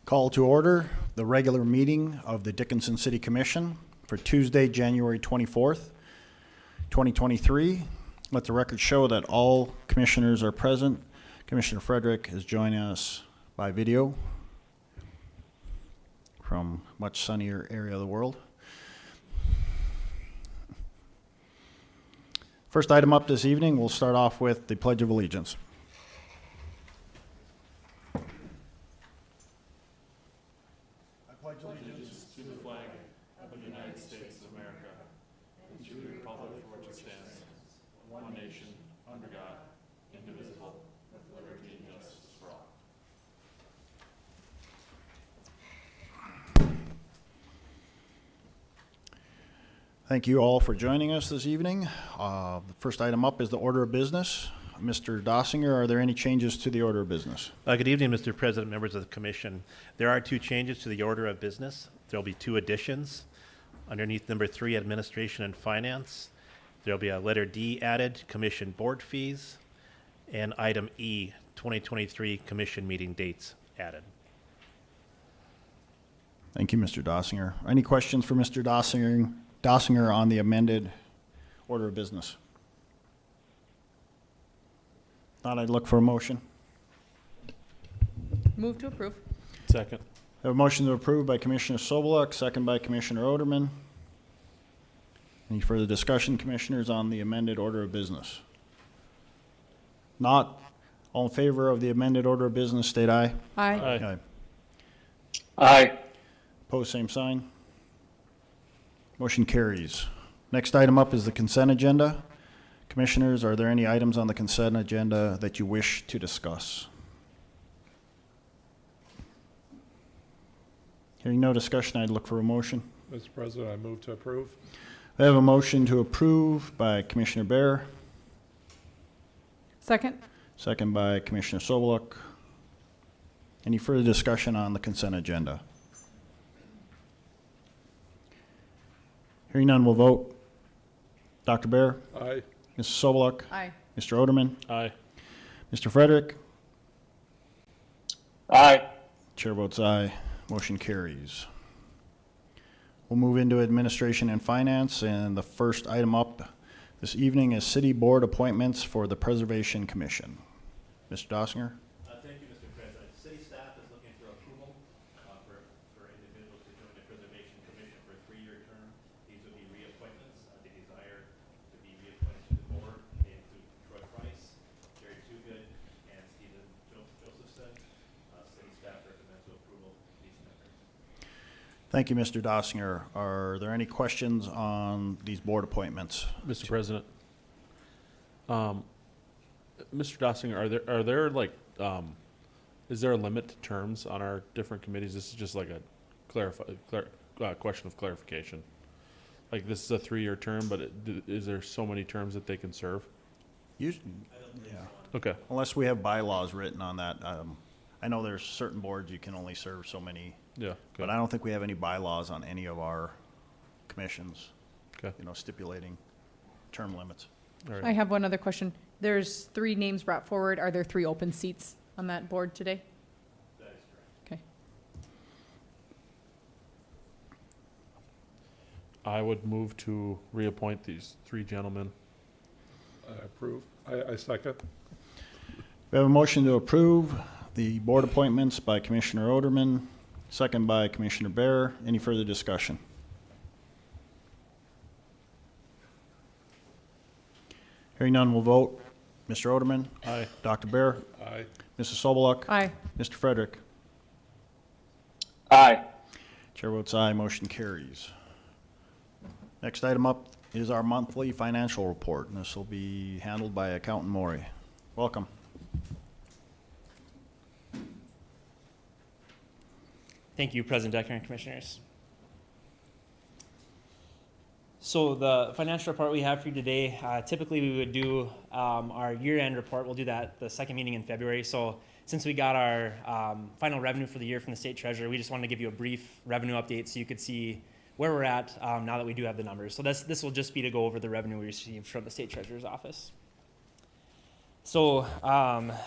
Call to order the regular meeting of the Dickinson City Commission for Tuesday, January 24th, 2023. Let the record show that all commissioners are present. Commissioner Frederick is joining us by video from a much sunnier area of the world. First item up this evening, we'll start off with the Pledge of Allegiance. To the flag of the United States of America and to the republic for which it stands, one nation, under God, indivisible, with liberty and justice for all. Thank you all for joining us this evening. The first item up is the order of business. Mr. Dossinger, are there any changes to the order of business? Good evening, Mr. President, members of the Commission. There are two changes to the order of business. There will be two additions. Underneath number 3, Administration and Finance, there will be a letter D added, Commission Board Fees, and item E, 2023 Commission Meeting Dates added. Thank you, Mr. Dossinger. Any questions for Mr. Dossinger on the amended order of business? Thought I'd look for a motion. Move to approve. Second. I have a motion to approve by Commissioner Soboluk, second by Commissioner Oderman. Any further discussion, commissioners, on the amended order of business? Not. All in favor of the amended order of business, state aye. Aye. Aye. Aye. Opposed, same sign. Motion carries. Next item up is the consent agenda. Commissioners, are there any items on the consent agenda that you wish to discuss? Hearing no discussion, I'd look for a motion. Mr. President, I move to approve. I have a motion to approve by Commissioner Bear, Second. second by Commissioner Soboluk. Any further discussion on the consent agenda? Hearing none, we'll vote. Dr. Bear, Aye. Mrs. Soboluk, Aye. Mr. Oderman, Aye. Mr. Frederick. Aye. Chair votes aye. Motion carries. We'll move into Administration and Finance, and the first item up this evening is City Board appointments for the Preservation Commission. Mr. Dossinger? Thank you, Mr. President. City staff is looking for approval for individuals to join the Preservation Commission for a 3-year term. These would be reappointments. They desire to be reappointed to the board. They include Troy Price, Jerry Toogood, and Stephen Josephson. City staff recommends approval of these members. Thank you, Mr. Dossinger. Are there any questions on these board appointments? Mr. President, Mr. Dossinger, are there like, is there a limit to terms on our different committees? This is just like a question of clarification. Like, this is a 3-year term, but is there so many terms that they can serve? Usually, yeah. Okay. Unless we have bylaws written on that. I know there's certain boards you can only serve so many, Yeah. but Okay. I don't think we have any bylaws on any of our commissions, Okay. stipulating term limits. All I right. have one other question. There's 3 names brought forward. Are there 3 open seats on that board today? That is correct. Okay. I would move to reappoint these 3 gentlemen. I approve. I second. We have a motion to approve the board appointments by Commissioner Oderman, second by Commissioner Bear. Any further discussion? Hearing none, we'll vote. Mr. Oderman, Aye. Dr. Bear, Aye. Mrs. Soboluk, Aye. Mr. Frederick. Aye. Chair votes aye, motion carries. Next item up is our monthly financial report, and this will be handled by Accountant Maury. Welcome. Thank you, President Decker and Commissioners. So the financial report we have for you today, typically we would do our year-end report. We'll do that the second meeting in February. So since we got our final revenue for the year from the state treasurer, we just wanted to give you a brief revenue update so you could see where we're at now that we do have the numbers. So this will just be to go over the revenue we received from the state treasurer's office. So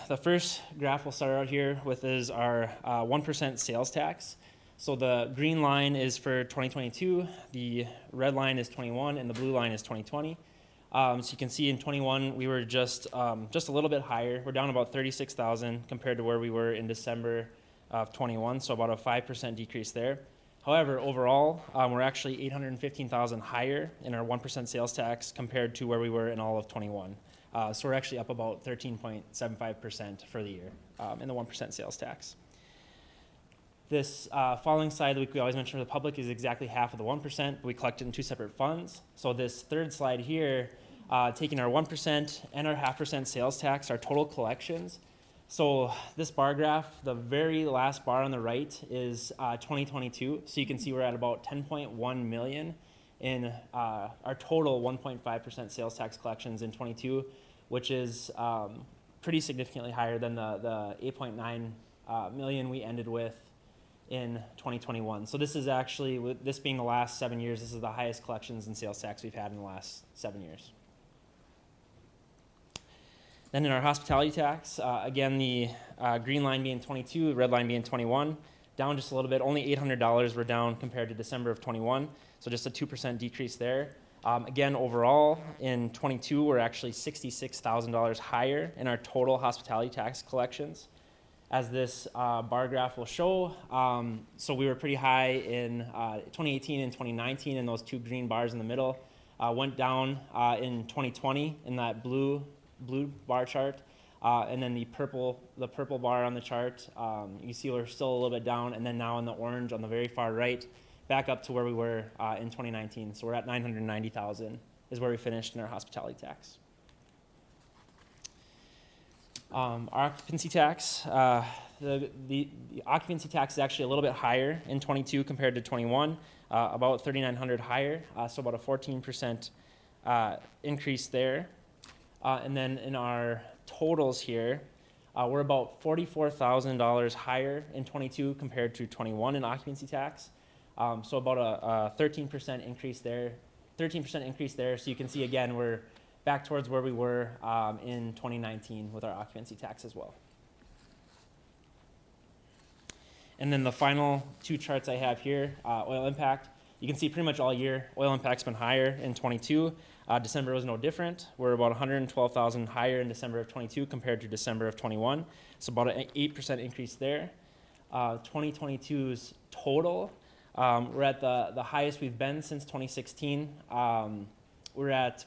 the first graph we'll start out here with is our 1% sales tax. So the green line is for 2022, the red line is 21, and the blue line is 2020. So you can see in 21 we were just a little bit higher. We're down about 36,000 compared to where we were in December of 21, so about a 5% decrease there. However, overall, we're actually 815,000 higher in our 1% sales tax compared to where we were in all of 21. So we're actually up about 13.75% for the year in the 1% sales tax. This following slide that we always mention for the public is exactly half of the 1%. We collect it in two separate funds. So this third slide here, taking our 1% and our 0.5% sales tax, our total collections. So this bar graph, the very last bar on the right is 2022. So you can see we're at about 10.1 million in our total 1.5% sales tax collections in 22, which is pretty significantly higher than the 8.9 million we ended with in 2021. So this is actually, with this being the last 7 years, this is the highest collections in sales tax we've had in the last 7 years. Then in our hospitality tax, again, the green line being 22, the red line being 21, down just a little bit, only $800 we're down compared to December of 21, so just a 2% decrease there. Again, overall, in 22, we're actually $66,000 higher in our total hospitality tax collections. As this bar graph will show, so we were pretty high in 2018 and 2019, and those two green bars in the middle went down in 2020 in that blue bar chart, and then the purple bar on the chart, you see we're still a little bit down, and then now in the orange on the very far right, back up to where we were in 2019. So we're at 990,000 is where we finished in our hospitality tax. Our occupancy tax, the occupancy tax is actually a little bit higher in 22 compared to 21, about 3,900 higher, so about a 14% increase there. And then in our totals here, we're about $44,000 higher in 22 compared to 21 in occupancy tax. So about a 13% increase there. 13% increase there. So you can see again, we're back towards where we were in 2019 with our occupancy tax as well. And then the final two charts I have here, oil impact. You can see pretty much all year, oil impact's been higher in 22. December was no different. We're about 112,000 higher in December of 22 compared to December of 21. So about an 8% increase there. 2022's total, we're at the highest we've been since 2016.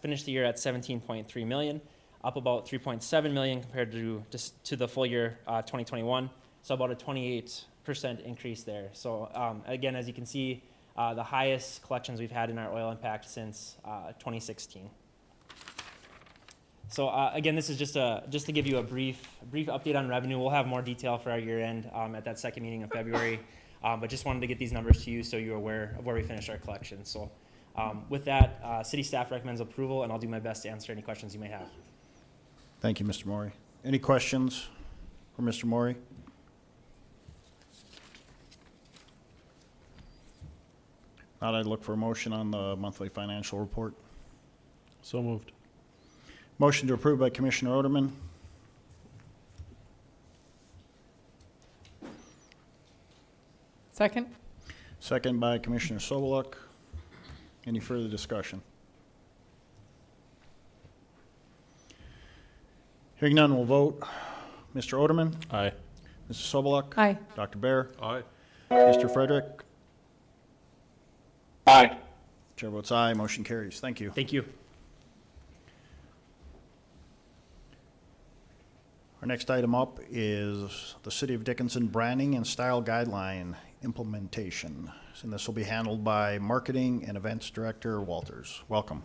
Finished the year at 17.3 million, up about 3.7 million compared to the full year 2021. So about a 28% increase there. So again, as you can see, the highest collections we've had in our oil impact since 2016. So again, this is just to give you a brief update on revenue. We'll have more detail for our year end at that second meeting in February. But just wanted to get these numbers to you so you're aware of where we finished our collections. So with that, city staff recommends approval, and I'll do my best to answer any questions you may have. Thank you, Mr. Maury. Any questions for Mr. Maury? Now I'd look for a motion on the monthly financial report. So moved. Motion to approve by Commissioner Oderman. Second? Second by Commissioner Soboluk. Any further discussion? Hearing none, we'll vote. Mr. Oderman? Aye. Mrs. Soboluk? Aye. Dr. Bear? Aye. Mr. Frederick? Aye. Chair votes aye. Motion carries. Thank you. Thank you. Our next item up is the City of Dickinson Branding and Style Guideline Implementation. And this will be handled by Marketing and Events Director Walters. Welcome.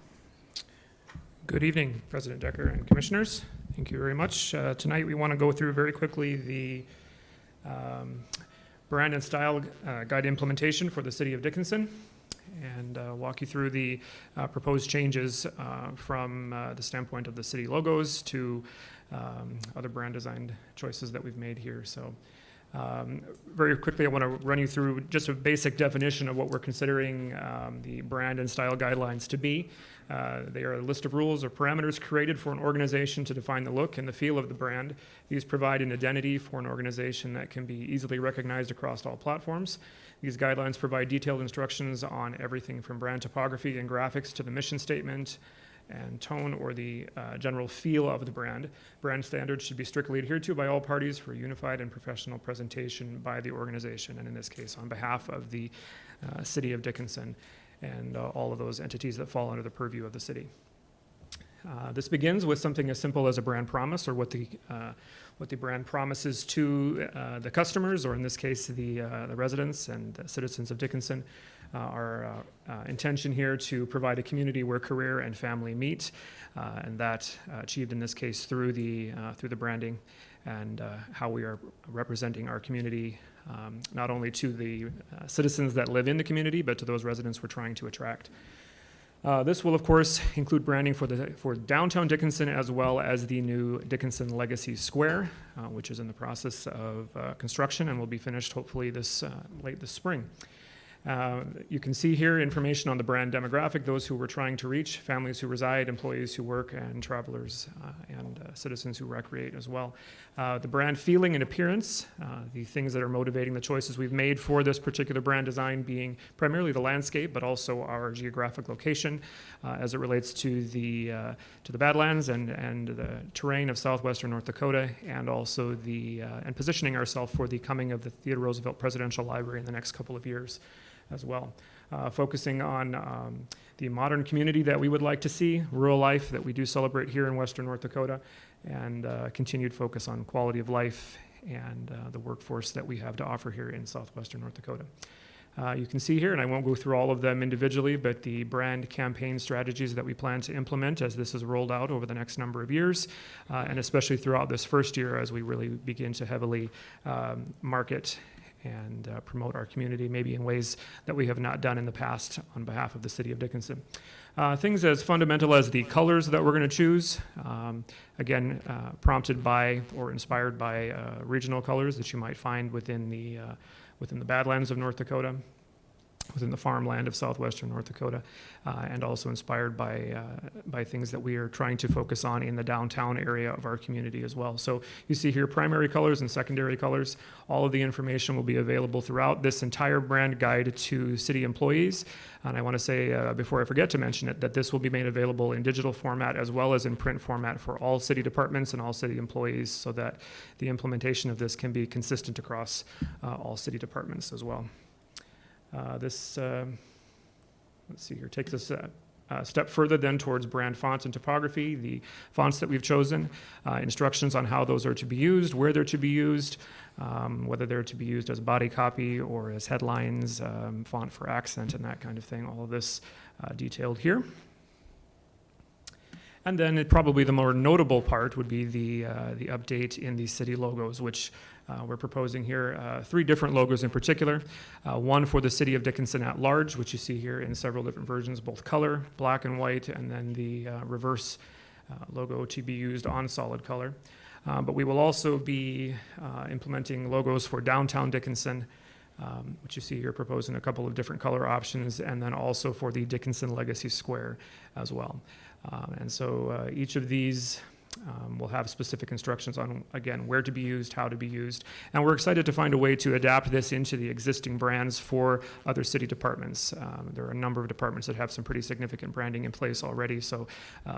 Good evening, President Decker and Commissioners. Thank you very much. Tonight we want to go through very quickly the brand and style guide implementation for the City of Dickinson and walk you through the proposed changes from the standpoint of the city logos to other brand design choices that we've made here. So Very quickly, I want to run you through just a basic definition of what we're considering the brand and style guidelines to be. They are a list of rules or parameters created for an organization to define the look and the feel of the brand. These provide an identity for an organization that can be easily recognized across all platforms. These guidelines provide detailed instructions on everything from brand topography and graphics to the mission statement and tone or the general feel of the brand. Brand standards should be strictly adhered to by all parties for unified and professional presentation by the organization, and in this case, on behalf of the City of Dickinson and all of those entities that fall under the purview of the city. This begins with something as simple as a brand promise, or what the brand promises to the customers, or in this case, the residents and the citizens of Dickinson. Our intention here to provide a community where career and family meet, and that achieved in this case through the branding and how we are representing our community, not only to the citizens that live in the community, but to those residents we're trying to attract. This will, of course, include branding for downtown Dickinson, as well as the new Dickinson Legacy Square, which is in the process of construction and will be finished hopefully late this spring. You can see here information on the brand demographic, those who we're trying to reach, families who reside, employees who work, and travelers and citizens who recreate as well. The brand feeling and appearance, the things that are motivating the choices we've made for this particular brand design being primarily the landscape, but also our geographic location as it relates to the Badlands and the terrain of southwestern North Dakota, and also and positioning ourselves for the coming of the Theodore Roosevelt Presidential Library in the next couple of years as well. Focusing on the modern community that we would like to see, rural life that we do celebrate here in western North Dakota, and continued focus on quality of life and the workforce that we have to offer here in southwestern North Dakota. You can see here, and I won't go through all of them individually, but the brand campaign strategies that we plan to implement as this is rolled out over the next number of years, and especially throughout this first year as we really begin to heavily market and promote our community, maybe in ways that we have not done in the past on behalf of the City of Dickinson. Things as fundamental as the colors that we're going to choose, again, prompted by or inspired by regional colors that you might find within the Badlands of North Dakota, within the farmland of southwestern North Dakota, and also inspired by things that we are trying to focus on in the downtown area of our community as well. So you see here primary colors and secondary colors. All of the information will be available throughout this entire brand guide to city employees. And I want to say, before I forget to mention it, that this will be made available in digital format as well as in print format for all city departments and all city employees, so that the implementation of this can be consistent across all city departments as well. Let's see here, takes us a step further then towards brand fonts and topography, the fonts that we've chosen, instructions on how those are to be used, where they're to be used, whether they're to be used as body copy or as headlines, font for accent and that kind of thing, all of this detailed here. And then probably the more notable part would be the update in the city logos, which we're proposing here 3 different logos in particular. One for the City of Dickinson at large, which you see here in several different versions, both color, black and white, and then the reverse logo to be used on solid color. But we will also be implementing logos for downtown Dickinson, which you see here proposing a couple of different color options, and then also for the Dickinson Legacy Square as well. And so each of these will have specific instructions on, again, where to be used, how to be used. And we're excited to find a way to adapt this into the existing brands for other city departments. There are a number of departments that have some pretty significant branding in place already, so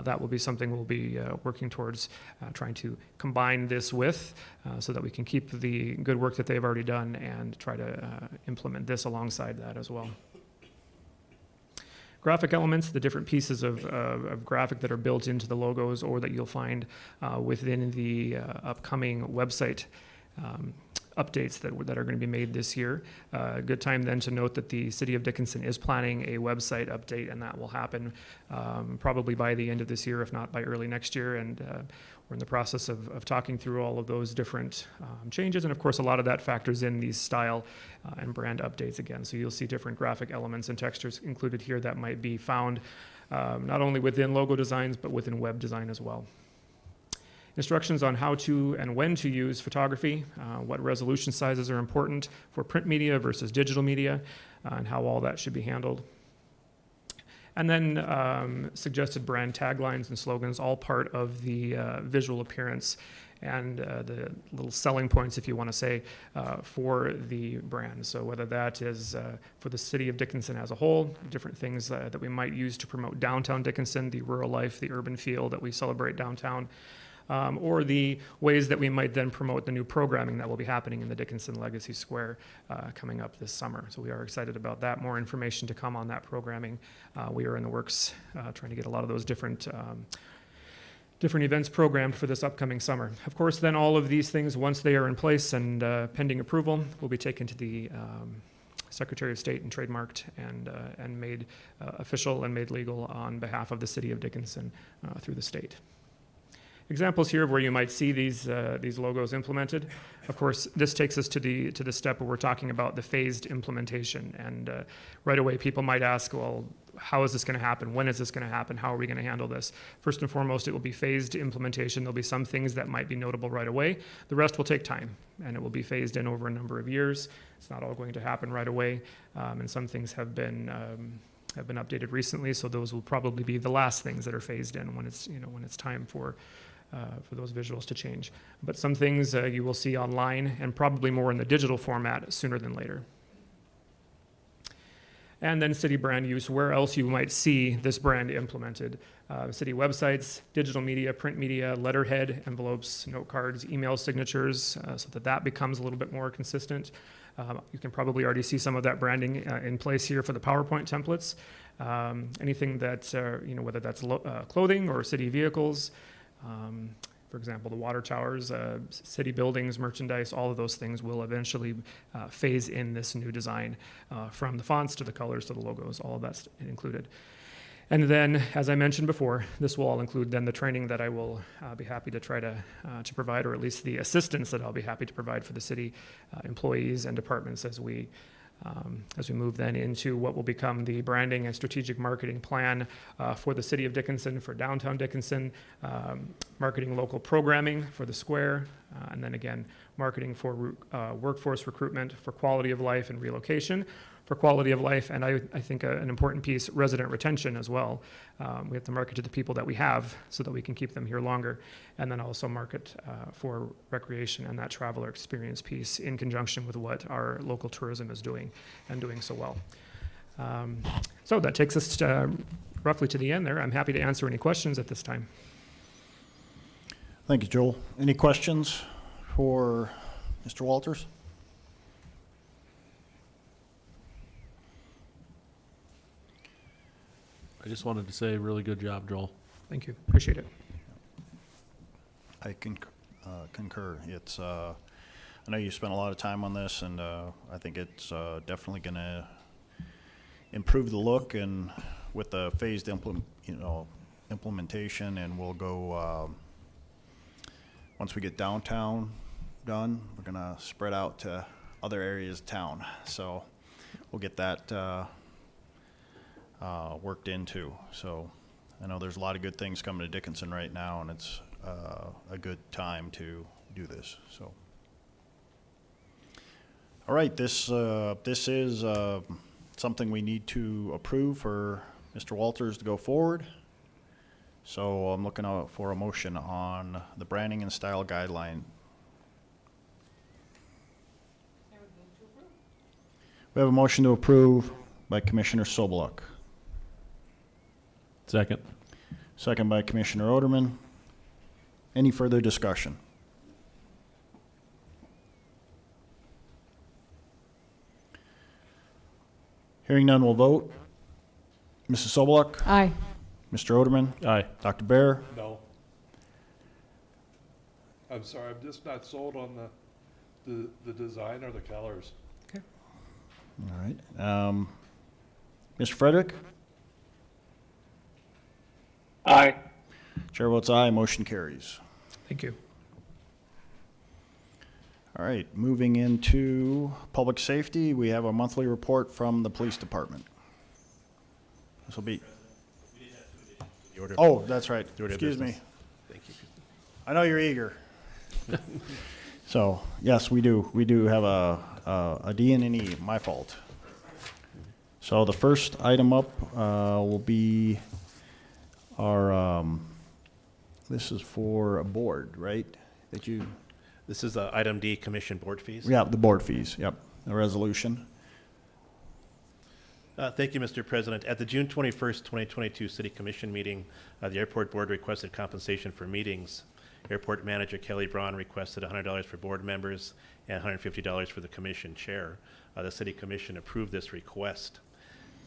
that will be something we'll be working towards trying to combine this with, so that we can keep the good work that they've already done and try to implement this alongside that as well. Graphic elements, the different pieces of graphic that are built into the logos or that you'll find within the upcoming website updates that are going to be made this year. Good time then to note that the City of Dickinson is planning a website update, and that will happen probably by the end of this year, if not by early next year. And we're in the process of talking through all of those different changes. And of course, a lot of that factors in these style and brand updates again. So you'll see different graphic elements and textures included here that might be found not only within logo designs, but within web design as well. Instructions on how to and when to use photography, what resolution sizes are important for print media versus digital media, and how all that should be handled. And then suggested brand taglines and slogans, all part of the visual appearance and the little selling points, if you want to say, for the brand. So whether that is for the city of Dickinson as a whole, different things that we might use to promote downtown Dickinson, the rural life, the urban feel that we celebrate downtown, or the ways that we might then promote the new programming that will be happening in the Dickinson Legacy Square coming up this summer. So we are excited about that. More information to come on that programming. We are in the works trying to get a lot of those different events programmed for this upcoming summer. Of course, then all of these things, once they are in place and pending approval, will be taken to the Secretary of State and trademarked and made official and made legal on behalf of the city of Dickinson through the state. Examples here of where you might see these logos implemented. Of course, this takes us to the step where we're talking about the phased implementation. And right away, people might ask, well, how is this going to happen? When is this going to happen? How are we going to handle this? First and foremost, it will be phased implementation. There'll be some things that might be notable right away. The rest will take time, and it will be phased in over a number of years. It's not all going to happen right away, and some things have been updated recently, so those will probably be the last things that are phased in when it's time for those visuals to change. But some things you will see online and probably more in the digital format sooner than later. And then city brand use, where else you might see this brand implemented. City websites, digital media, print media, letterhead, envelopes, note cards, email signatures, so that becomes a little bit more consistent. You can probably already see some of that branding in place here for the PowerPoint templates. Anything that, whether that's clothing or city vehicles, for example, the water towers, city buildings, merchandise, all of those things will eventually phase in this new design from the fonts to the colors to the logos, all of that's included. And then, as I mentioned before, this will all include then the training that I will be happy to try to provide, or at least the assistance that I'll be happy to provide for the city employees and departments as we move then into what will become the branding and strategic marketing plan for the city of Dickinson, for downtown Dickinson, marketing local programming for the square, and then again, marketing for workforce recruitment, for quality of life and relocation, for quality of life, and I think an important piece, resident retention as well. We have to market to the people that we have so that we can keep them here longer, and then also market for recreation and that traveler experience piece in conjunction with what our local tourism is doing and doing so well. So that takes us roughly to the end there. I'm happy to answer any questions at this time. Thank you, Joel. Any questions for Mr. Walters? I just wanted to say, really good job, Joel. Thank you, appreciate it. I concur. It's, I know you spent a lot of time on this, and I think it's definitely going to improve the look, and with the phased implementation, and we'll go, once we get downtown done, we're going to spread out to other areas of town. So we'll get that worked into. So I know there's a lot of good things coming to Dickinson right now, and it's a good time to do this. So, all right, this is something we need to approve for Mr. Walters to go forward. So I'm looking out for a motion on the branding and style guideline. We have a motion to approve by Commissioner Sobeluk. Second. Second by Commissioner Oderman. Any further discussion? Hearing none, we'll vote. Mrs. Sobeluk? Aye. Mr. Oderman? Aye. Dr. Bear? No. I'm sorry, I'm just not sold on the design or the colors. All right. Mr. Frederick? Aye. Chair votes aye, motion carries. Thank you. All right, moving into public safety, we have a monthly report from the police department. This will be. Oh, that's right. Excuse me. Thank you. I know you're eager. So, yes, we do. We do have a D and an E, my fault. So the first item up will be our, this is for a board, right? That you, This is item D, commission board fees. yeah, the board fees, yep, the resolution. Thank you, Mr. President. At the June 21st, 2022 City Commission meeting, the Airport Board requested compensation for meetings. Airport Manager Kelly Braun requested $100 for board members and $150 for the commission chair. The City Commission approved this request.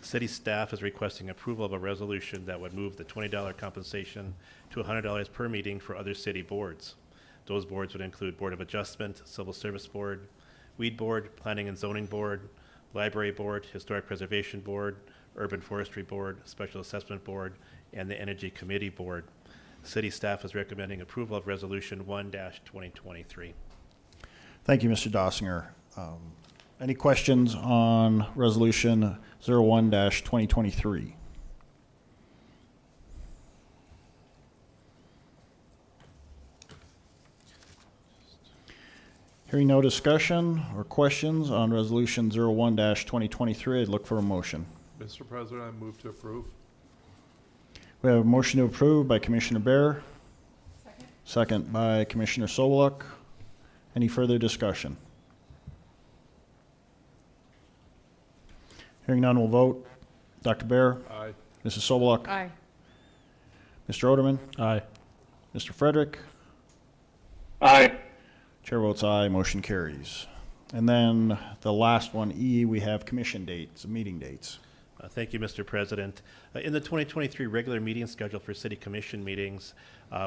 City staff is requesting approval of a resolution that would move the $20 compensation to $100 per meeting for other city boards. Those boards would include Board of Adjustment, Civil Service Board, Weed Board, Planning and Zoning Board, Library Board, Historic Preservation Board, Urban Forestry Board, Special Assessment Board, and the Energy Committee Board. City staff is recommending approval of Resolution 1-2023. Thank you, Mr. Dossinger. Any questions on Resolution 01-2023? Hearing no discussion or questions on Resolution 01-2023, I'd look for a motion. Mr. President, I move to approve. We have a motion to approve by Commissioner Bear. Second by Commissioner Sobeluk. Any further discussion? Hearing none, we'll vote. Dr. Bear? Aye. Mrs. Sobeluk? Aye. Mr. Oderman? Aye. Mr. Frederick? Aye. Chair votes aye, motion carries. And then the last one, E, we have commission dates, meeting dates. Thank you, Mr. President. In the 2023 regular meeting schedule for City Commission meetings,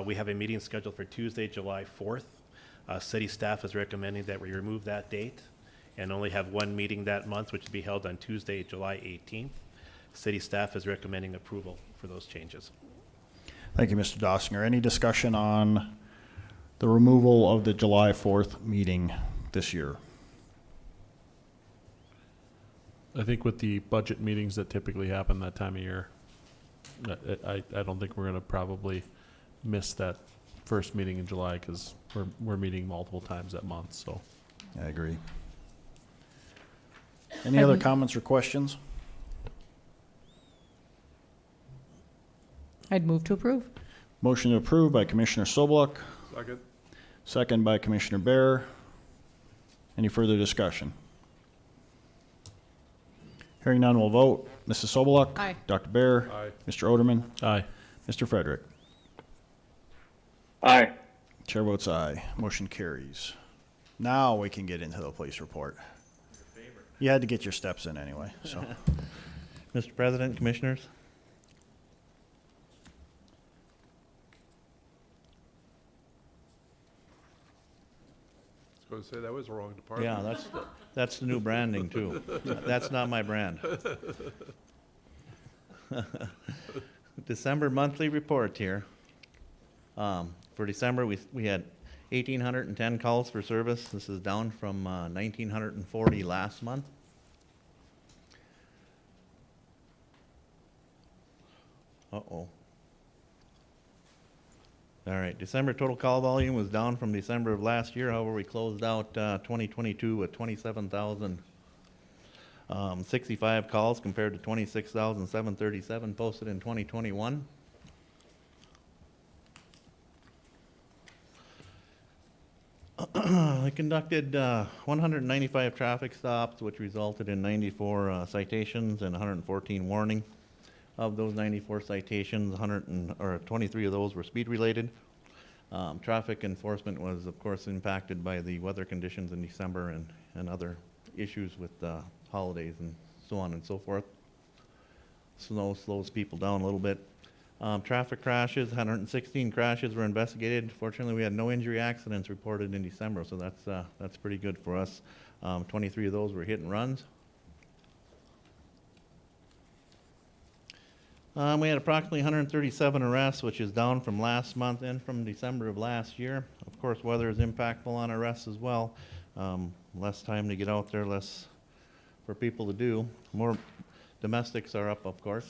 we have a meeting scheduled for Tuesday, July 4th. City staff is recommending that we remove that date and only have one meeting that month, which will be held on Tuesday, July 18th. City staff is recommending approval for those changes. Thank you, Mr. Dossinger. Any discussion on the removal of the July 4th meeting this year? I think with the budget meetings that typically happen that time of year, I don't think we're gonna probably miss that first meeting in July because we're meeting multiple times that month, so. I agree. Any other comments or questions? I'd move to approve. Motion to approve by Commissioner Sobeluk, Second. second by Commissioner Bear. Any further discussion? Hearing none, we'll vote. Mrs. Sobeluk? Aye. Dr. Bear? Aye. Mr. Oderman? Aye. Mr. Frederick? Aye. Chair votes aye. Motion carries. Now we can get into the police report. You had to get your steps in anyway, so. Mr. President, Commissioners. I was going to say, that was the wrong department. Yeah, that's the new branding too. That's not my brand. December monthly report here. For December, we had 1,810 calls for service. This is down from 1,940 last month. Uh-oh. All right, December total call volume was down from December of last year. However, we closed out 2022 with 27,065 calls compared to 26,737 posted in 2021. I conducted 195 traffic stops, which resulted in 94 citations and 114 warning. Of those 94 citations, 23 of those were speed related. Traffic enforcement was, of course, impacted by the weather conditions in December and other issues with holidays and so on and so forth. Snow slows people down a little bit. Traffic crashes, 116 crashes were investigated. Fortunately, we had no injury accidents reported in December, so that's pretty good for us. 23 of those were hit and runs. We had approximately 137 arrests, which is down from last month and from December of last year. Of course, weather is impactful on arrests as well. Less time to get out there, less for people to do. More domestics are up, of course.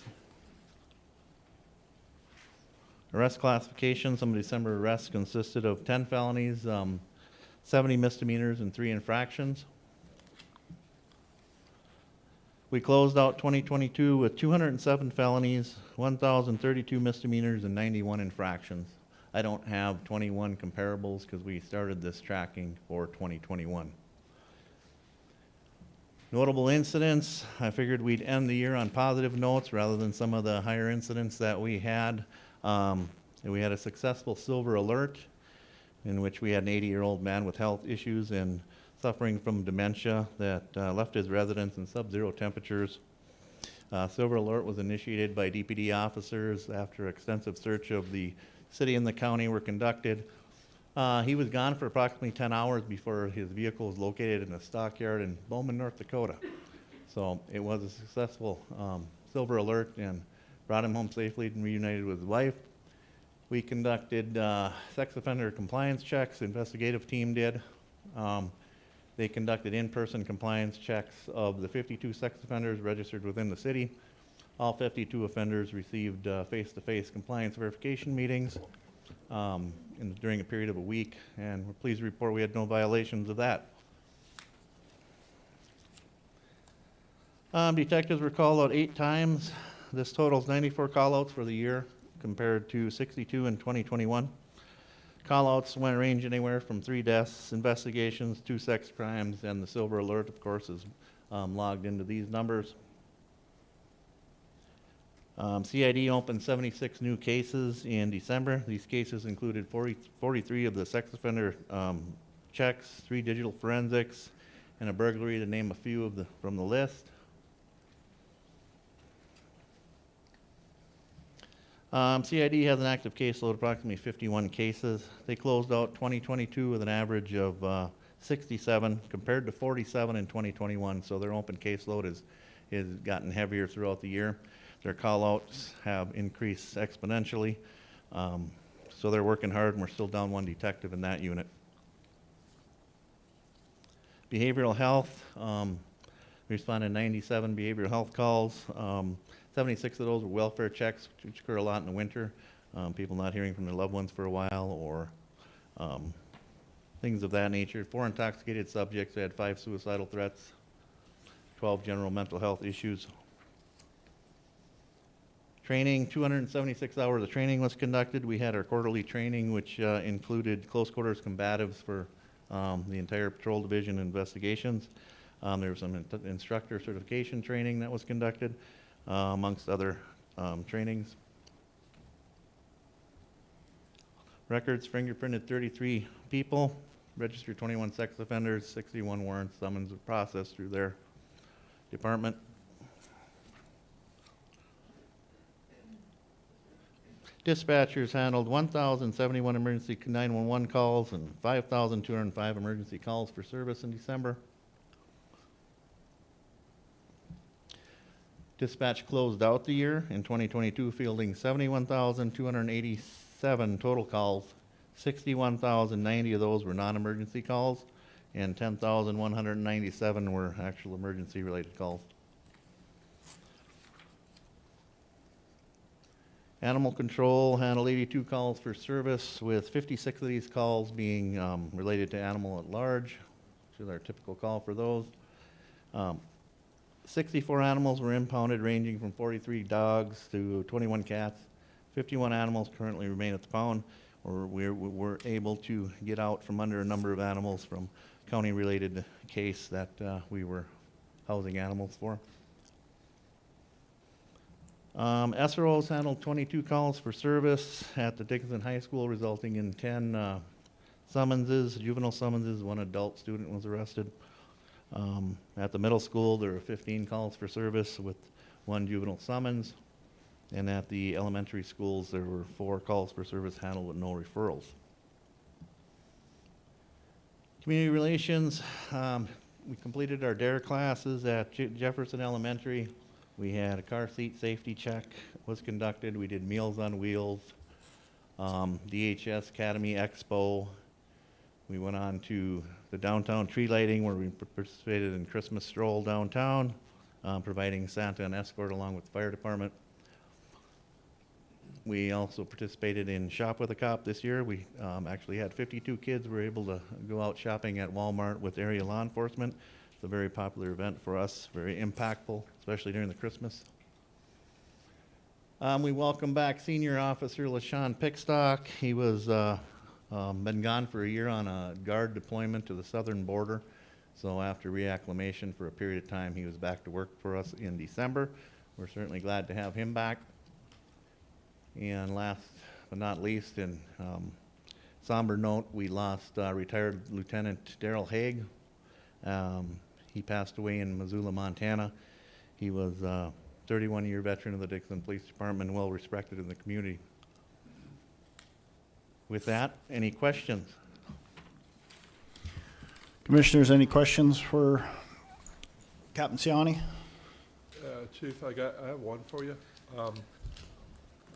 Arrest classification, some of December arrests consisted of 10 felonies, 70 misdemeanors, and 3 infractions. We closed out 2022 with 207 felonies, 1,032 misdemeanors, and 91 infractions. I don't have 21 comparables because we started this tracking for 2021. Notable incidents, I figured we'd end the year on positive notes rather than some of the higher incidents that we had. We had a successful silver alert in which we had an 80-year-old man with health issues and suffering from dementia that left his residence in sub-zero temperatures. Silver alert was initiated by DPD officers after extensive search of the city and the county were conducted. He was gone for approximately 10 hours before his vehicle was located in a stockyard in Bowman, North Dakota. So it was a successful silver alert and brought him home safely and reunited with his wife. We conducted sex offender compliance checks, the investigative team did. They conducted in-person compliance checks of the 52 sex offenders registered within the city. All 52 offenders received face-to-face compliance verification meetings during a period of a week, and we're pleased to report we had no violations of that. Detectives were called out 8 times. This totals 94 call-outs for the year compared to 62 in 2021. Call-outs went range anywhere from 3 deaths, investigations, 2 sex crimes, and the silver alert, of course, is logged into these numbers. CID opened 76 new cases in December. These cases included 43 of the sex offender checks, 3 digital forensics, and a burglary, to name a few from the list. CID has an active caseload, approximately 51 cases. They closed out 2022 with an average of 67 compared to 47 in 2021, so their open caseload has gotten heavier throughout the year. Their call-outs have increased exponentially, so they're working hard, and we're still down 1 detective in that unit. Behavioral health, we responded to 97 behavioral health calls. 76 of those were welfare checks, which occur a lot in the winter. People not hearing from their loved ones for a while, or things of that nature. 4 intoxicated subjects. We had 5 suicidal threats, 12 general mental health issues. Training, 276 hours of training was conducted. We had our quarterly training, which included close quarters combatives for the entire patrol division investigations. There was some instructor certification training that was conducted, amongst other trainings. Records, fingerprinted 33 people, registered 21 sex offenders, 61 warrants, summons were processed through their department. Dispatchers handled 1,071 emergency 911 calls and 5,205 emergency calls for service in December. Dispatch closed out the year in 2022 fielding 71,287 total calls. 61,090 of those were non-emergency calls, and 10,197 were actual emergency related calls. Animal control handled 82 calls for service, with 56 of these calls being related to animal at large, which is our typical call for those. 64 animals were impounded, ranging from 43 dogs to 21 cats. 51 animals currently remain at the pound, or we're able to get out from under a number of animals from county-related case that we were housing animals for. SROs handled 22 calls for service at the Dickinson High School, resulting in 10 summonses, juvenile summonses. 1 adult student was arrested. At the middle school, there were 15 calls for service with 1 juvenile summons. And at the elementary schools, there were 4 calls for service handled with no referrals. Community relations, we completed our DARE classes at Jefferson Elementary. We had a car seat safety check was conducted. We did Meals on Wheels, DHS Academy Expo. We went on to the downtown tree lighting, where we participated in Christmas stroll downtown, providing Santa an escort along with the fire department. We also participated in Shop with a Cop this year. We actually had 52 kids were able to go out shopping at Walmart with area law enforcement. It's a very popular event for us, very impactful, especially during the Christmas. We welcome back Senior Officer LaShawn Pickstock. He was been gone for a year on a guard deployment to the southern border. So after reacclimation for a period of time, he was back to work for us in December. We're certainly glad to have him back. And last but not least, in somber note, we lost retired Lieutenant Daryl Haig. He passed away in Missoula, Montana. He was a 31-year veteran of the Dixon Police Department, well respected in the community. With that, any questions? Commissioners, any questions for Captain Ciani? Chief, I have one for you.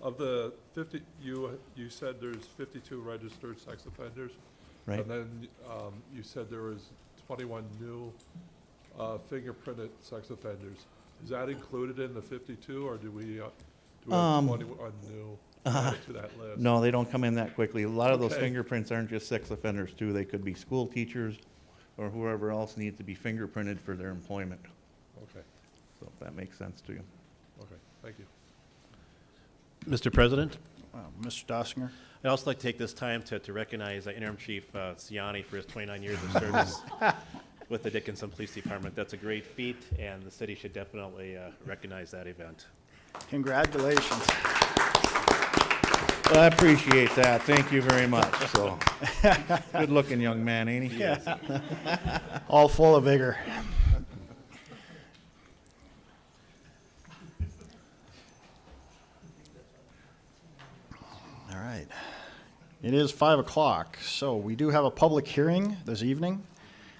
Of the 50, you said there's 52 registered sex offenders. Right. And then you said there was 21 new fingerprinted sex offenders. Is that included in the 52, or do we have 21 new added to that list? No, they don't come in that quickly. A lot of those Okay. fingerprints aren't just sex offenders too. They could be school teachers or whoever else needs to be fingerprinted for their employment. Okay, So if that makes sense to you. okay, thank you. Mr. President, Mr. Dossinger? I'd also like to take this time to recognize Interim Chief Ciani for his 29 years of service with the Dickinson Police Department. That's a great feat, and the city should definitely recognize that event. Congratulations. Well, I appreciate that. Thank you very much. So, good-looking young man, ain't he? Yeah. All full of vigor. All right. It is 5 o'clock, so we do have a public hearing this evening,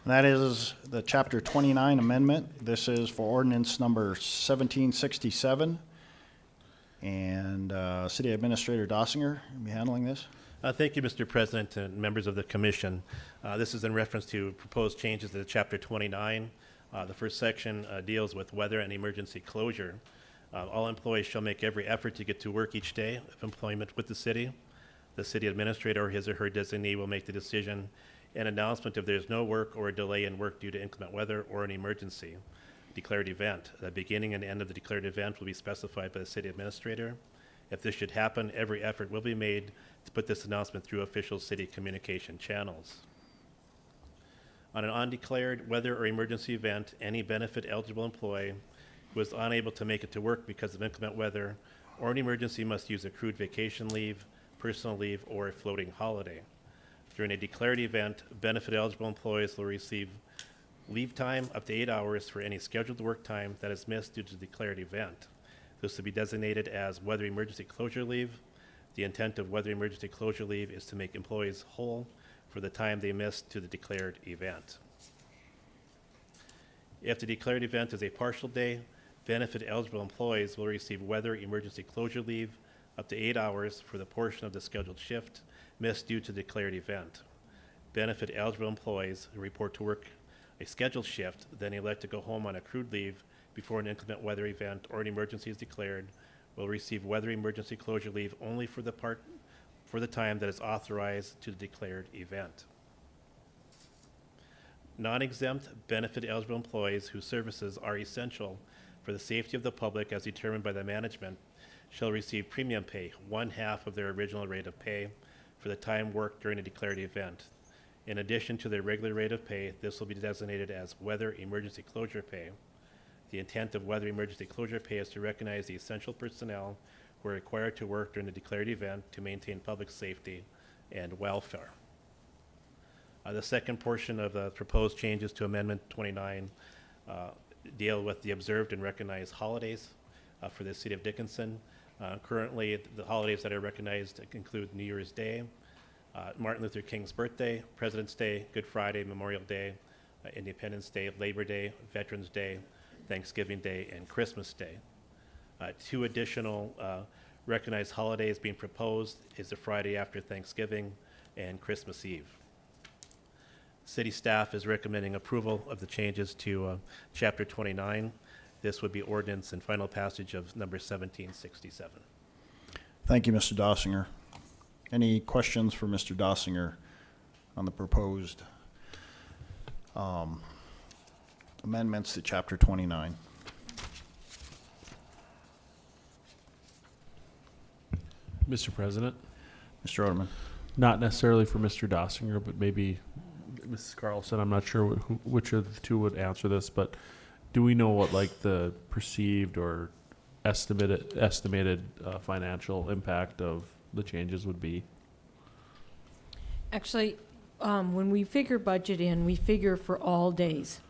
and that is the Chapter 29 amendment. This is for ordinance number 1767. And City Administrator Dossinger will be handling this. Thank you, Mr. President and members of the commission. This is in reference to proposed changes to Chapter 29. The first section deals with weather and emergency closure. All employees shall make every effort to get to work each day of employment with the city. The city administrator or his or her designee will make the decision and announcement if there is no work or a delay in work due to inclement weather or an emergency. Declared event. The beginning and end of the declared event will be specified by the city administrator. If this should happen, every effort will be made to put this announcement through official city communication channels. On an undeclared weather or emergency event, any benefit eligible employee who is unable to make it to work because of inclement weather or an emergency must use accrued vacation leave, personal leave, or a floating holiday. During a declared event, benefit eligible employees will receive leave time up to 8 hours for any scheduled work time that is missed due to the declared event. This will be designated as weather emergency closure leave. The intent of weather emergency closure leave is to make employees whole for the time they missed to the declared event. If the declared event is a partial day, benefit eligible employees will receive weather emergency closure leave up to 8 hours for the portion of the scheduled shift missed due to the declared event. Benefit eligible employees who report to work a scheduled shift, then elect to go home on accrued leave before an inclement weather event or an emergency is declared, will receive weather emergency closure leave only for the time that is authorized to the declared event. Non-exempt benefit eligible employees whose services are essential for the safety of the public as determined by the management shall receive premium pay, 1/2 of their original rate of pay for the time worked during a declared event. In addition to their regular rate of pay, this will be designated as weather emergency closure pay. The intent of weather emergency closure pay is to recognize the essential personnel who are required to work during the declared event to maintain public safety and welfare. The second portion of the proposed changes to Amendment 29 deal with the observed and recognized holidays for the city of Dickinson. Currently, the holidays that are recognized include New Year's Day, Martin Luther King's birthday, President's Day, Good Friday, Memorial Day, Independence Day, Labor Day, Veterans Day, Thanksgiving Day, and Christmas Day. Two additional recognized holidays being proposed is the Friday after Thanksgiving and Christmas Eve. City staff is recommending approval of the changes to Chapter 29. This would be ordinance and final passage of number 1767. Thank you, Mr. Dossinger. Any questions for Mr. Dossinger on the proposed amendments to Chapter 29? Mr. President, Mr. Oderman? not necessarily for Mr. Dossinger, but maybe Mrs. Carlson. I'm not sure which of the two would answer this, but do we know what like the perceived or estimated financial impact of the changes would be? Actually, when we figure budget in, we figure for all days.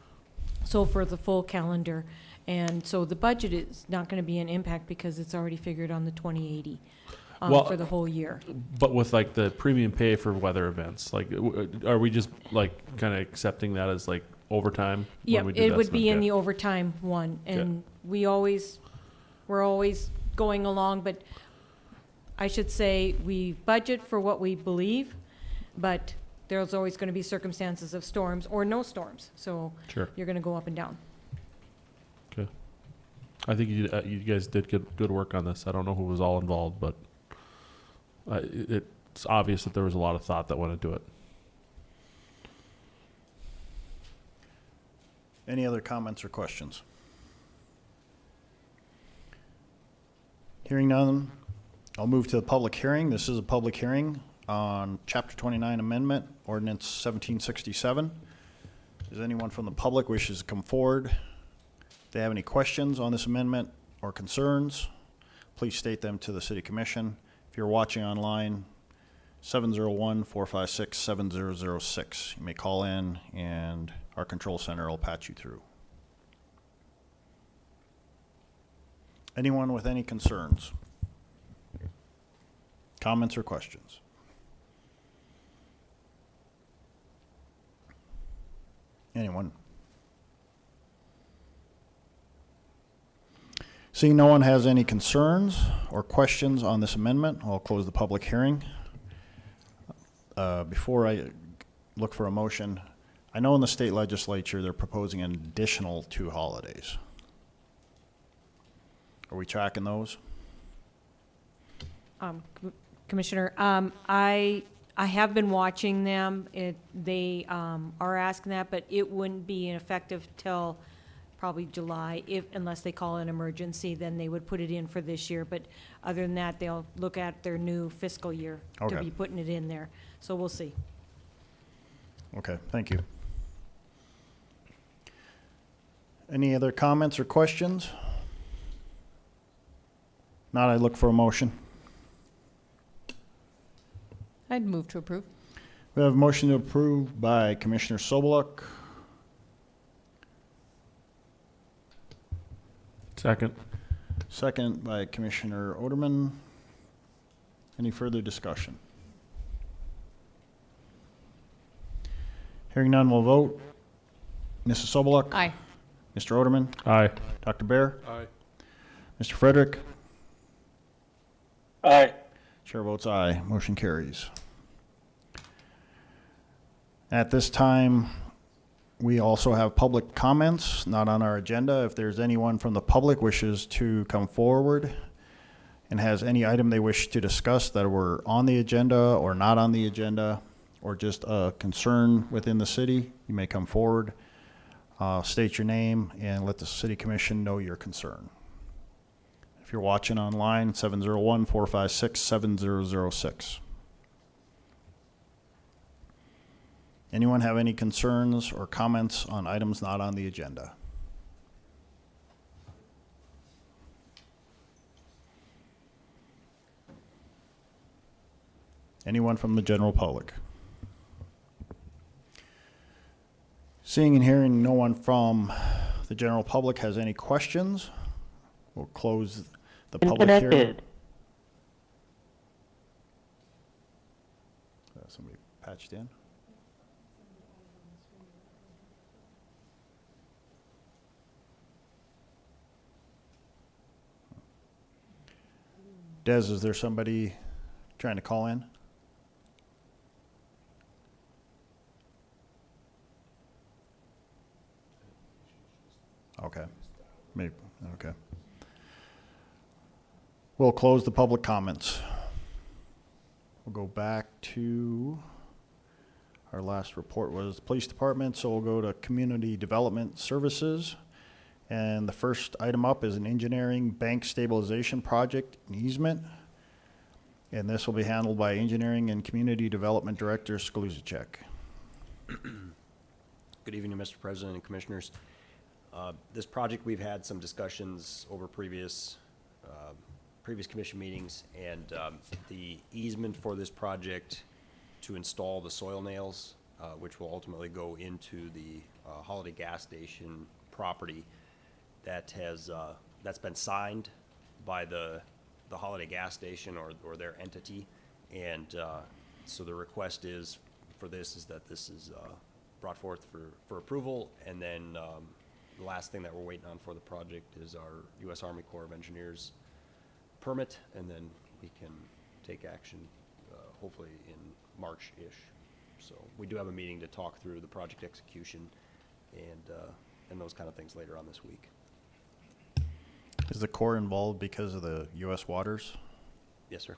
So for the full calendar. And so the budget is not going to be an impact because it's already figured on the 2080 Well, for the whole year. But with like the premium pay for weather events, like, are we just like kind of accepting that as like overtime? Yeah, when we do it the would be estimate? in Okay. the overtime one. And we're always going along, but I should say we budget for what we believe, but there's always going to be circumstances of storms or no storms. So Sure. you're going to go up and down. Okay. I think you guys did good work on this. I don't know who was all involved, but it's obvious that there was a lot of thought that went into it. Any other comments or questions? Hearing none, I'll move to the public hearing. This is a public hearing on Chapter 29 Amendment, Ordinance 1767. Does anyone from the public wishes to come forward? If they have any questions on this amendment or concerns, please state them to the City Commission. If you're watching online, 701-456-7006. You may call in and our control center will patch you through. Anyone with any concerns? Comments or questions? Anyone? Seeing no one has any concerns or questions on this amendment, I'll close the public hearing. Before I look for a motion, I know in the state legislature they're proposing an additional 2 holidays. Are we tracking those? Commissioner, I have been watching them. They are asking that, but it wouldn't be effective till probably July, unless they call an emergency, then they would put it in for this year. But other than that, they'll look at their new fiscal year to Okay. be putting it in there. So we'll see. Okay, thank you. Any other comments or questions? Not, I look for a motion. I'd move to approve. We have a motion to approve by Commissioner Sobeluk, Second. second by Commissioner Oderman. Any further discussion? Hearing none, we'll vote. Mrs. Sobeluk? Aye. Mr. Oderman? Aye. Dr. Bear? Aye. Mr. Frederick? Aye. Chair votes aye. Motion carries. At this time, we also have public comments, not on our agenda. If there's anyone from the public wishes to come forward and has any item they wish to discuss that were on the agenda or not on the agenda, or just a concern within the city, you may come forward, state your name, and let the City Commission know your concern. If you're watching online, 701-456-7006. Anyone have any concerns or comments on items not on the agenda? Anyone from the general public? Seeing and hearing no one from the general public has any questions, we'll close the public hearing. Somebody patched in? Des, is there somebody trying to call in? Okay, maybe, okay. We'll close the public comments. We'll go back to, our last report was police department, so we'll go to community development services. And the first item up is an engineering bank stabilization project and easement. And this will be handled by Engineering and Community Development Director Skaluzacek. Good evening, Mr. President and Commissioners. This project, we've had some discussions over previous commission meetings, and the easement for this project to install the soil nails, which will ultimately go into the Holiday Gas Station property, that's been signed by the Holiday Gas Station or their entity, and so the request is that this is brought forth for approval, and then the last thing that we're waiting on for the project is our U.S. Army Corps of Engineers permit, and then we can take action hopefully in March-ish. So we do have a meeting to talk through the project execution and those kind of things later on this week. Is the Corps involved because of the U.S. waters? Yes, sir.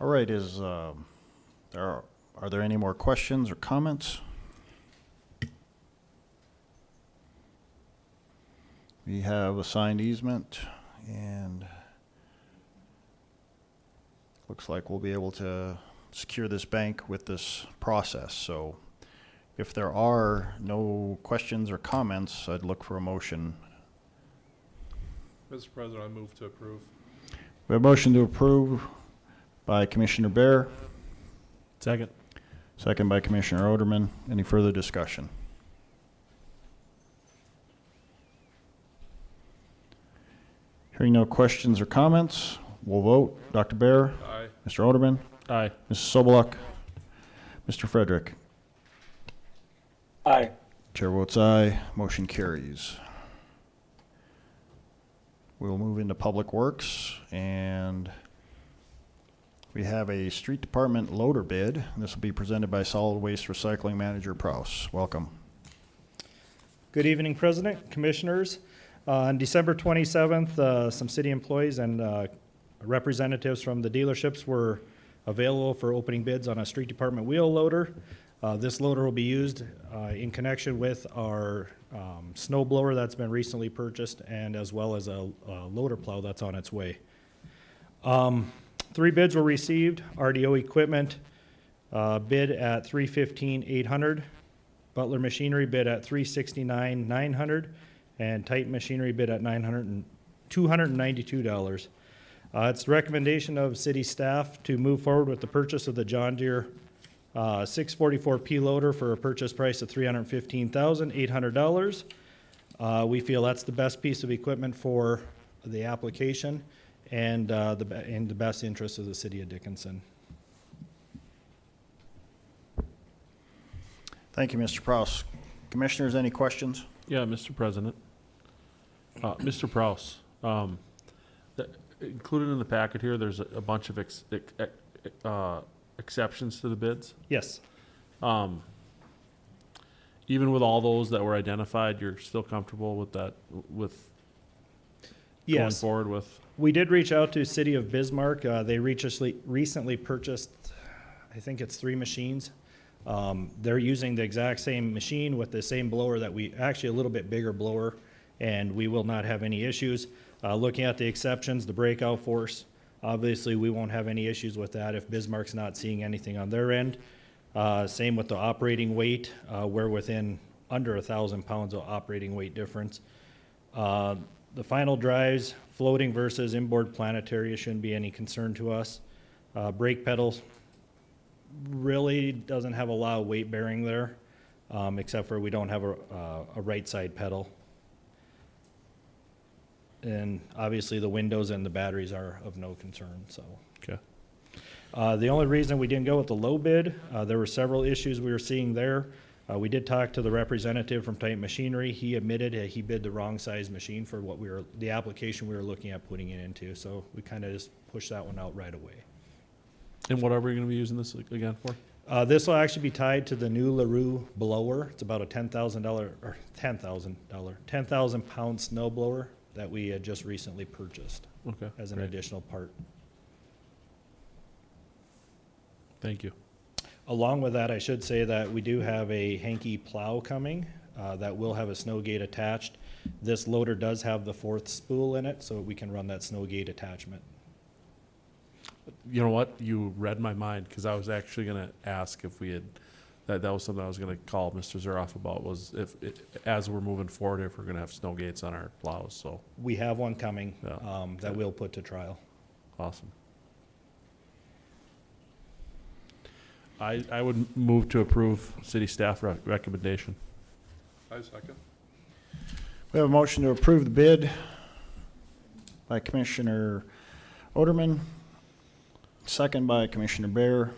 All right, are there any more questions or comments? We have a signed easement, and looks like we'll be able to secure this bank with this process. So if there are no questions or comments, I'd look for a motion. Mr. President, I move to approve. We have a motion to approve by Commissioner Bear, Second. second by Commissioner Oderman. Any further discussion? Hearing no questions or comments, we'll vote. Dr. Bear, Aye. Mr. Oderman, Aye. Mrs. Soboluk, Mr. Frederick. Aye. Chair votes aye. Motion carries. We'll move into Public Works, and we have a street department loader bid. This will be presented by Solid Waste Recycling Manager Prouse. Welcome. Good evening, President, Commissioners. On December 27th, some city employees and representatives from the dealerships were available for opening bids on a street department wheel loader. This loader will be used in connection with our snow blower that's been recently purchased, and as well as a loader plow that's on its way. 3 bids were received. RDO Equipment bid at $315,800. Butler Machinery bid at $369,900. And Titan Machinery bid at $292. It's the recommendation of city staff to move forward with the purchase of the John Deere 644P loader for a purchase price of $315,800. We feel that's the best piece of equipment for the application and in the best interest of the city of Dickinson. Thank you, Mr. Prouse. Commissioners, any questions? Yeah, Mr. President. Mr. Prouse, included in the packet here, there's a bunch of exceptions to the bids. Yes. Even with all those that were identified, you're still comfortable with that, with going Yes. forward with? We did reach out to City of Bismarck. They recently purchased, I think it's 3 machines. They're using the exact same machine with the same blower actually a little bit bigger blower, and we will not have any issues. Looking at the exceptions, the breakout force, obviously we won't have any issues with that if Bismarck's not seeing anything on their end. Same with the operating weight. We're within under 1,000 pounds of operating weight difference. The final drives, floating versus inboard planetary, shouldn't be any concern to us. Brake pedals really doesn't have a lot of weight bearing there, except for we don't have a right side pedal. And obviously the windows and the batteries are of no concern, so. Okay. The only reason we didn't go with the low bid, there were several issues we were seeing there. We did talk to the representative from Titan Machinery. He admitted that he bid the wrong size machine for the application we were looking at putting it into, so we kind of just pushed that one out right away. And what are we gonna be using this again for? This will actually be tied to the new LaRue blower. It's about a ten thousand pound snow blower that we had just recently purchased Okay. as an great. additional part. Thank you. Along with that, I should say that we do have a Hankey plow coming that will have a snow gate attached. This loader does have the 4th spool in it, so we can run that snow gate attachment. You know what? You read my mind, because I was actually going to ask if we had, that was something I was going to call Mr. Zeroff about, was if, as we're moving forward, if we're going to have snow gates on our plows, so, We have one coming Yeah. that we'll put to trial. awesome. I would move to approve city staff recommendation. I second. We have a motion to approve the bid by Commissioner Oderman, second by Commissioner Bear.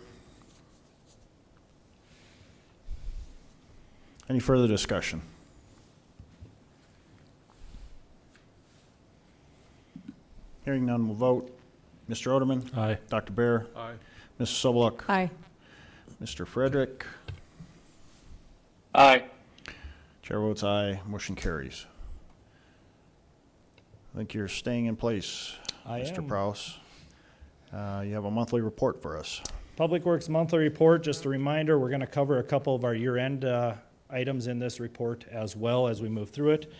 Any further discussion? Hearing none, we'll vote. Mr. Oderman? Aye. Dr. Bear? Aye. Mrs. Sobeluk? Aye. Mr. Frederick? Aye. Chair votes aye, motion carries. I think you're staying in place, I Mr. am. Prouse. You have a monthly report for us. Public Works Monthly Report, just a reminder, we're going to cover a couple of our year-end items in this report as well as we move through it.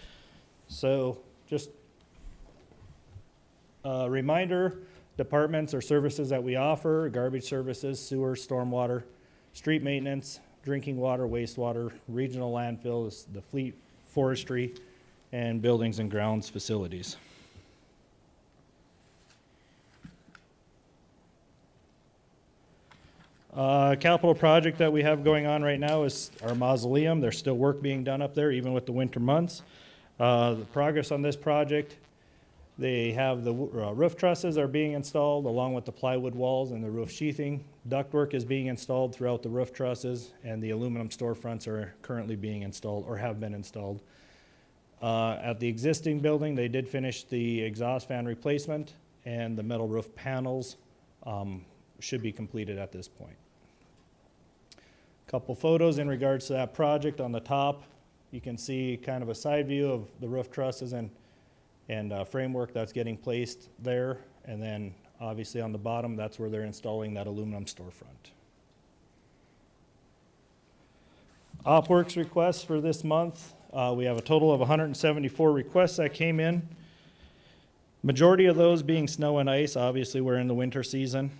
So just a reminder, departments or services that we offer: garbage services, sewer, stormwater, street maintenance, drinking water, wastewater, regional landfills, the fleet, forestry, and buildings and grounds facilities. Capital project that we have going on right now is our mausoleum. There's still work being done up there, even with the winter months. The progress on this project, they have the roof trusses are being installed along with the plywood walls and the roof sheathing. Ductwork is being installed throughout the roof trusses, and the aluminum storefronts are currently being installed or have been installed. At the existing building, they did finish the exhaust fan replacement, and the metal roof panels should be completed at this point. Couple photos in regards to that project. On the top, you can see kind of a side view of the roof trusses and framework that's getting placed there. And then obviously on the bottom, that's where they're installing that aluminum storefront. OpWorks requests for this month. We have a total of 174 requests that came in. Majority of those being snow and ice. Obviously, we're in the winter season,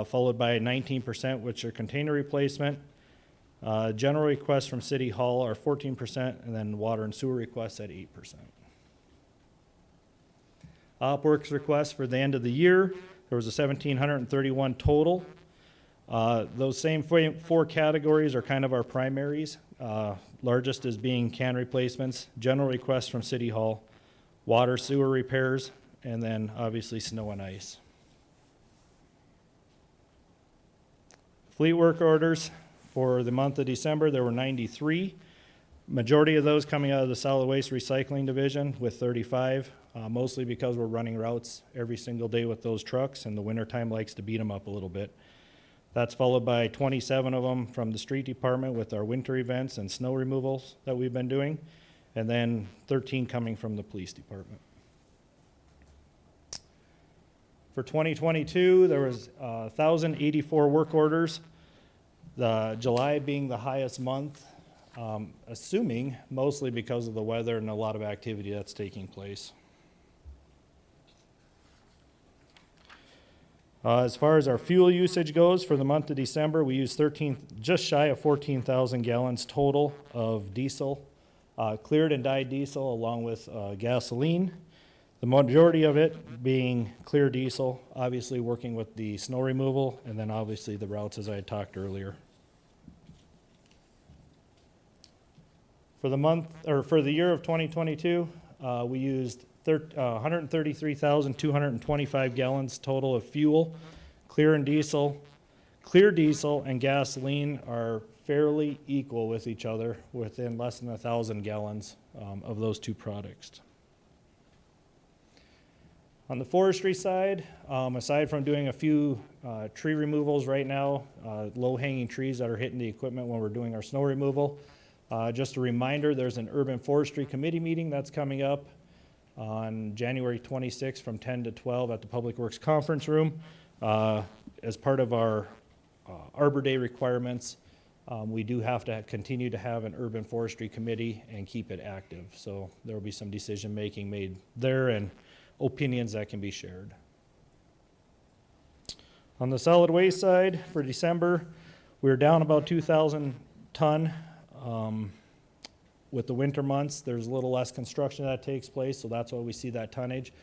followed by 19%, which are container replacement. General requests from City Hall are 14%, and then water and sewer requests at 8%. OpWorks requests for the end of the year, there was a 1,731 total. Those same four categories are kind of our primaries. Largest is being can replacements, general requests from City Hall, water sewer repairs, and then obviously snow and ice. Fleet work orders for the month of December, there were 93. Majority of those coming out of the solid waste recycling division with 35, mostly because we're running routes every single day with those trucks, and the wintertime likes to beat them up a little bit. That's followed by 27 of them from the street department with our winter events and snow removals that we've been doing, and then 13 coming from the police department. For 2022, there was 1,084 work orders, the July being the highest month, assuming mostly because of the weather and a lot of activity that's taking place. As far as our fuel usage goes, for the month of December, we used just shy of 14,000 gallons total of diesel, cleared and dyed diesel, along with gasoline. The majority of it being clear diesel, obviously working with the snow removal, and then obviously the routes as I had talked earlier. For the month, or for the year of 2022, we used 133,225 gallons total of fuel. Clear diesel and gasoline are fairly equal with each other, within less than 1,000 gallons of those two products. On the forestry side, aside from doing a few tree removals right now, low-hanging trees that are hitting the equipment when we're doing our snow removal, just a reminder, there's an urban forestry committee meeting that's coming up on January 26th from 10 to 12 at the Public Works Conference Room. As part of our Arbor Day requirements, we do have to continue to have an urban forestry committee and keep it active. So there will be some decision-making made there and opinions that can be shared. On the solid waste side, for December, we're down about 2,000 ton. With the winter months, there's a little less construction that takes place, so that's why we see that tonnage.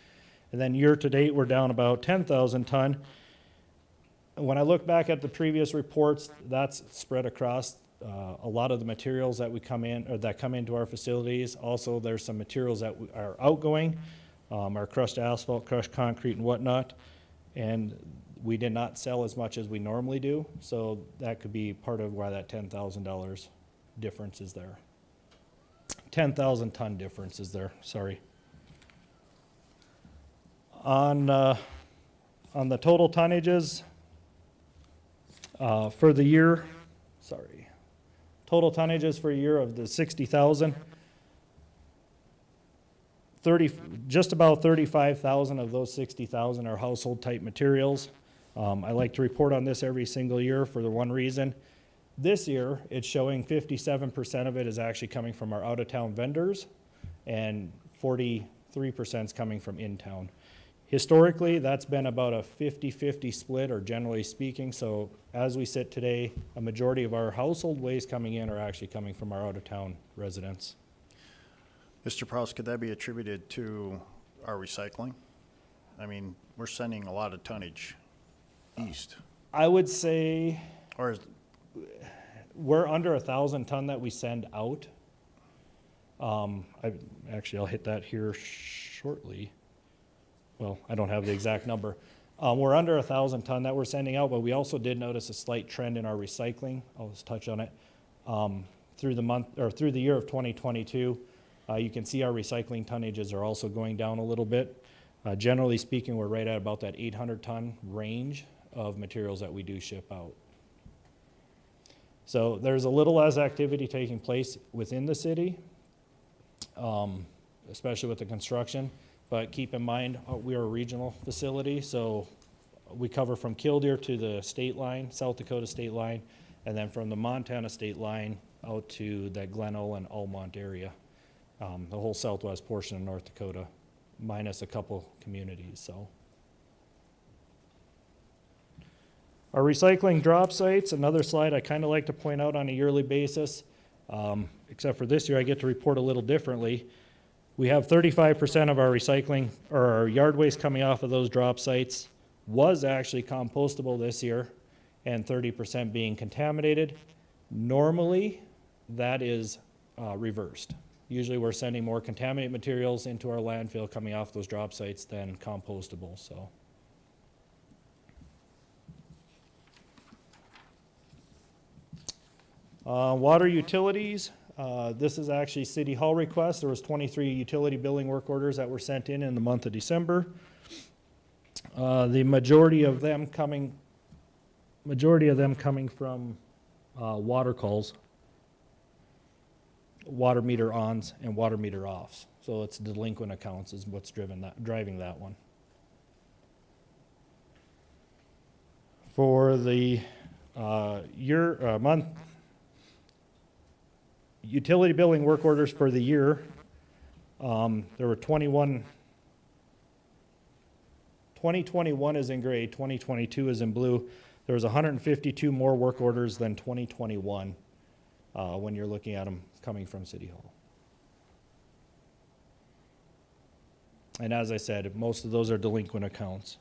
And then year-to-date, we're down about 10,000 ton. When I look back at the previous reports, that's spread across a lot of the materials that we come in, or that come into our facilities. Also, there's some materials that are outgoing, our crushed asphalt, crushed concrete and whatnot. And we did not sell as much as we normally do, so that could be part of why that $10,000 difference is there. 10,000 ton difference is there, sorry. On the total tonnages, for the year, total tonnages for a year of the 60,000, just about 35,000 of those 60,000 are household type materials. I like to report on this every single year for the one reason. This year, it's showing 57% of it is actually coming from our out-of-town vendors, and 43% is coming from in-town. Historically, that's been about a 50-50 split, or generally speaking, so as we sit today, a majority of our household waste coming in are actually coming from our out-of-town residents. Mr. Proust, could that be attributed to our recycling? I mean, we're sending a lot of tonnage east. I would say Or is, we're under 1,000 ton that we send out. I'll hit that here shortly. Well, I don't have the exact number. We're under 1,000 ton that we're sending out, but we also did notice a slight trend in our recycling. I'll just touch on it. Through the year of 2022, you can see our recycling tonnages are also going down a little bit. Generally speaking, we're right at about that 800 ton range of materials that we do ship out. So there's a little less activity taking place within the city, especially with the construction. But keep in mind, we are a regional facility, so we cover from Killdeer to the state line, South Dakota state line, and then from the Montana state line out to that Glenolin and Almont area. The whole southwest portion of North Dakota, minus a couple communities, so. Our recycling drop sites, another slide I kind of like to point out on a yearly basis, except for this year I get to report a little differently. We have 35% of our recycling, or our yard waste coming off of those drop sites was actually compostable this year, and 30% being contaminated. Normally, that is reversed. Usually we're sending more contaminated materials into our landfill coming off those drop sites than compostable, so. Water utilities, this is actually City Hall request. There was 23 utility billing work orders that were sent in the month of December. The majority of them coming from water calls, water meter ons and water meter offs. So it's delinquent accounts is what's driving that one. For the month, utility billing work orders for the year, there were 21. 2021 is in gray, 2022 is in blue. There was 152 more work orders than 2021 when you're looking at them coming from City Hall. And as I said, most of those are delinquent accounts.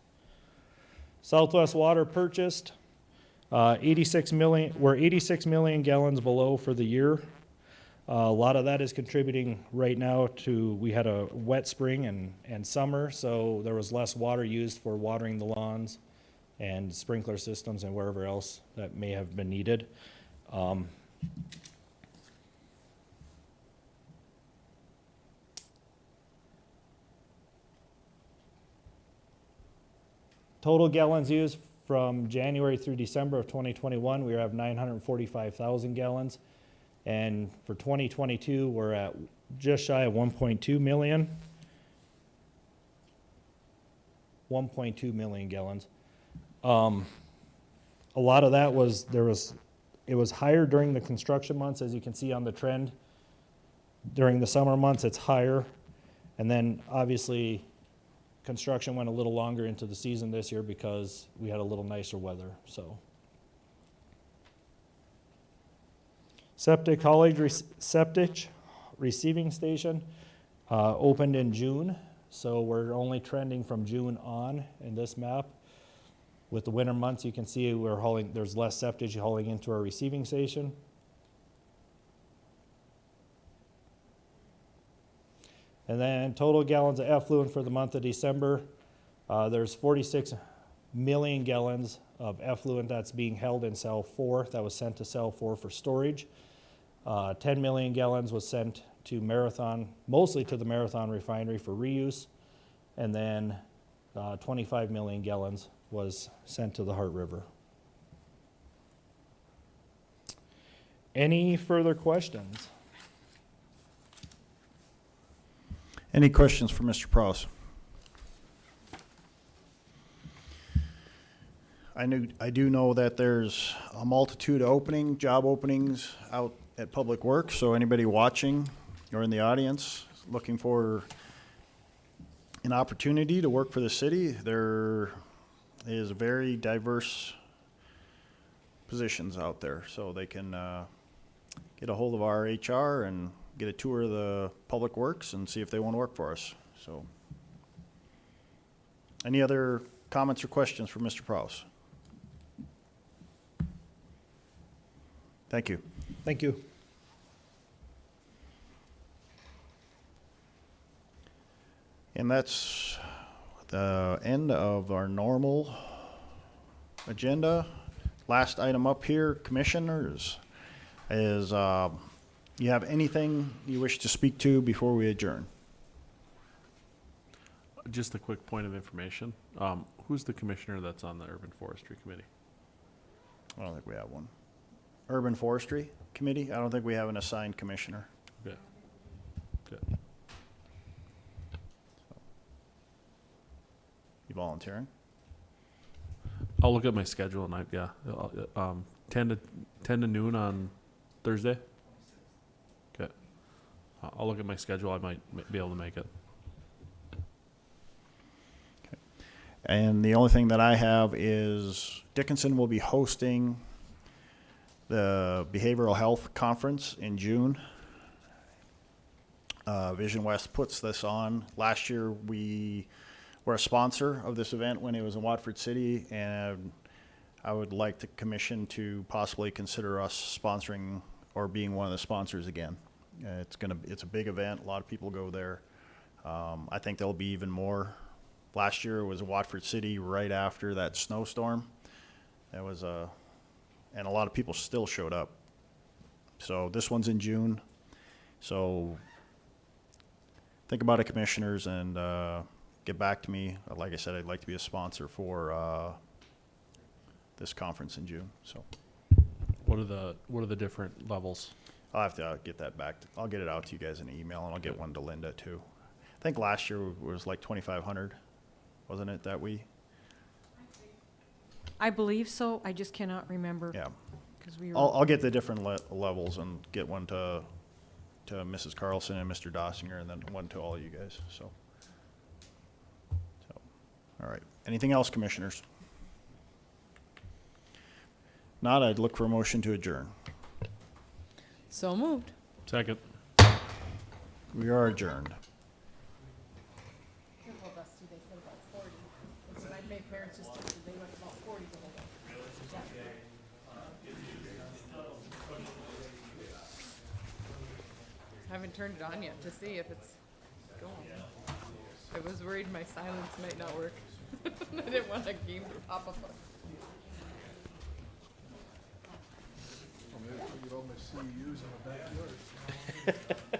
Southwest Water purchased 86 million. We're 86 million gallons below for the year. A lot of that is contributing right now to, we had a wet spring and summer, so there was less water used for watering the lawns and sprinkler systems and wherever else that may have been needed. Total gallons used from January through December of 2021, we have 945,000 gallons. And for 2022, we're at just shy of 1.2 million. 1.2 million gallons. A lot of that was, it was higher during the construction months, as you can see on the trend. During the summer months, it's higher. And then obviously, construction went a little longer into the season this year because we had a little nicer weather, so. Septic receiving station opened in June, so we're only trending from June on in this map. With the winter months, you can see there's less septic hauling into our receiving station. And then total gallons of effluent for the month of December, there's 46 million gallons of effluent that's being held in cell 4 that was sent to cell 4 for storage. 10 million gallons was sent to Marathon, mostly to the Marathon refinery for reuse. And then 25 million gallons was sent to the Heart River. Any further questions? Any questions for Mr. Prowse? I do know that there's a multitude of job openings out at Public Works, so anybody watching or in the audience looking for an opportunity to work for the city, there is very diverse positions out there, so they can get a hold of our HR and get a tour of the Public Works and see if they want to work for us. So, any other comments or questions for Mr. Prowse? Thank you. Thank you. And that's the end of our normal agenda. Last item up here, commissioners, is you have anything you wish to speak to before we adjourn? Just a quick point of information. Who's the commissioner that's on the Urban Forestry Committee? I don't think we have one. Urban Forestry Committee? I don't think we have an assigned commissioner. Okay. Good. You volunteering? I'll look at my schedule and 10 to noon on Thursday. Okay. I'll look at my schedule. I might be able to make it. And the only thing that I have is Dickinson will be hosting the Behavioral Health Conference in June. Vision West puts this on. Last year we were a sponsor of this event when it was in Watford City, and I would like the commission to possibly consider us sponsoring or being one of the sponsors again. It's a big event. A lot of people go there. I think there'll be even more. Last year it was Watford City right after that snowstorm. That was and a lot of people still showed up. So this one's in June. So think about it, commissioners, and get back to me. Like I said, I'd like to be a sponsor for this conference in June. So What are the different levels? I'll have to get that back. I'll get it out to you guys in an email, and I'll get one to Linda too. I think last year was like 2,500, wasn't it, that we? I believe so, I just cannot remember. Yeah. 'Cause we were. I'll get the different levels and get one to Mrs. Carlson and Mr. Dossinger, and then one to all of you guys, so. All right. Anything else, commissioners? Not, I'd look for a motion to adjourn. So moved. Second. We are adjourned. Careful, Dusty, they said about 40. So I made parents just, they went about 40 the whole day. I haven't turned it on yet to see if it's going. I was worried my silence might not work. I didn't want a game to pop up. Maybe I could get all my CEUs in the backyard.